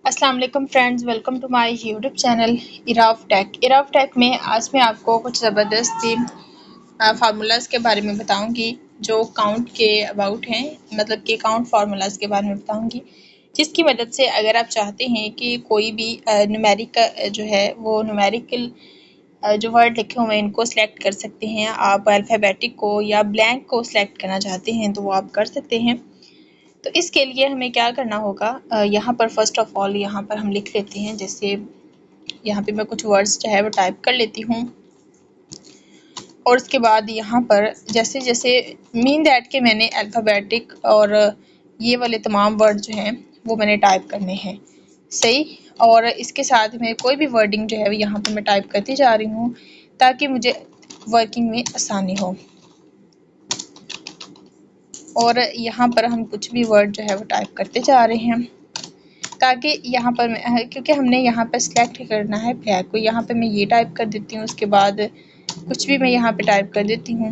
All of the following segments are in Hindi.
अस्सलाम वालेकुम friends, welcome to my YouTube channel Iraf tech में आज मैं आपको कुछ ज़बरदस्त फार्मूलाज के बारे में बताऊंगी जो काउंट के अबाउट हैं, मतलब कि काउंट फार्मूलाज के बारे में बताऊंगी, जिसकी मदद से अगर आप चाहते हैं कि कोई भी न्यूमेरिक जो है वो न्यूमेरिकल जो वर्ड लिखे हुए हैं इनको सिलेक्ट कर सकते हैं। आप अल्फ़ाबेटिक को या ब्लैंक को सिलेक्ट करना चाहते हैं तो वो आप कर सकते हैं। तो इसके लिए हमें क्या करना होगा, यहाँ पर फर्स्ट ऑफ ऑल यहाँ पर हम लिख लेते हैं। जैसे यहाँ पे मैं कुछ वर्ड्स जो है वो टाइप कर लेती हूँ और उसके बाद यहाँ पर जैसे जैसे मीन दैट के मैंने अल्फ़ाबेटिक और ये वाले तमाम वर्ड जो हैं वो मैंने टाइप करने हैं, सही। और इसके साथ में कोई भी वर्डिंग जो है यहाँ पर मैं टाइप करती जा रही हूँ ताकि मुझे वर्किंग में आसानी हो। और यहाँ पर हम कुछ भी वर्ड जो है वो टाइप करते जा रहे हैं ताकि यहाँ पर क्योंकि हमने यहाँ पर सिलेक्ट करना है ब्लैक को। यहाँ पे मैं ये टाइप कर देती हूँ, उसके बाद कुछ भी मैं यहाँ पे टाइप कर देती हूँ,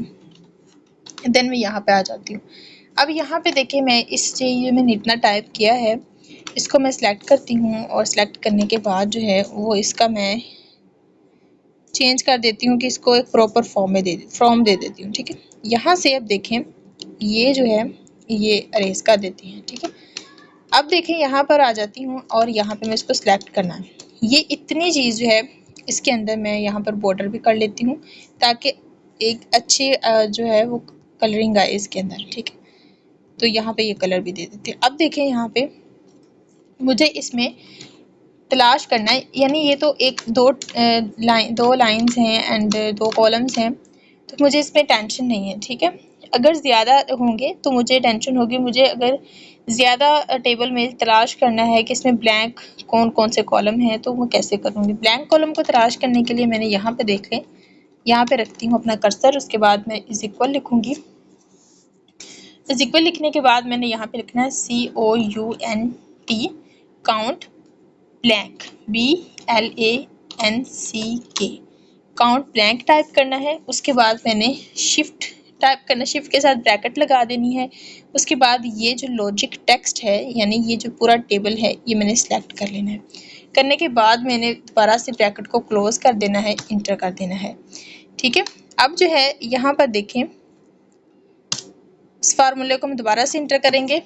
देन मैं यहाँ पे आ जाती हूँ। अब यहाँ पे देखिए मैं ये मैंने इतना टाइप किया है, इसको मैं सिलेक्ट करती हूँ और सिलेक्ट करने के बाद जो है वो इसका मैं चेंज कर देती हूँ कि इसको एक प्रॉपर फॉर्म दे देती हूँ, ठीक है। यहाँ से अब देखें ये जो है ये अरेज कर देती हैं, ठीक है। अब देखें यहाँ पर आ जाती हूँ और यहाँ पे मैं इसको सिलेक्ट करना है। ये इतनी चीज़ जो है इसके अंदर मैं यहाँ पर बॉर्डर भी कर लेती हूँ ताकि एक अच्छी जो है वो कलरिंग आए इसके अंदर, ठीक है। तो यहाँ पे ये कलर भी दे देते हैं। अब देखें यहाँ पे मुझे इसमें तलाश करना है, यानी ये तो दो लाइन्स हैं एंड दो कॉलम्स हैं, तो मुझे इसमें टेंशन नहीं है, ठीक है। अगर ज़्यादा होंगे तो मुझे टेंशन होगी। मुझे अगर ज़्यादा टेबल में तलाश करना है कि इसमें ब्लैंक कौन कौन से कॉलम हैं तो मैं कैसे करूँगी। ब्लैंक कॉलम को तलाश करने के लिए मैंने यहाँ पे देख लें, यहाँ पे रखती हूँ अपना कर्सर, उसके बाद मैं इज इक्वल लिखूँगी। इज इक्वल लिखने के बाद मैंने यहाँ पे लिखना है COUNT count blank BLANCK count blank type करना है। उसके बाद मैंने शिफ्ट टाइप करना, शिफ्ट के साथ ब्रैकेट लगा देनी है। उसके बाद ये जो लॉजिक टेक्स्ट है यानी ये जो पूरा टेबल है ये मैंने सिलेक्ट कर लेना है। करने के बाद मैंने दोबारा से ब्रैकेट को क्लोज कर देना है, इंटर कर देना है, ठीक है। अब जो है यहाँ पर देखें इस फार्मूले को हम दोबारा से इंटर करेंगे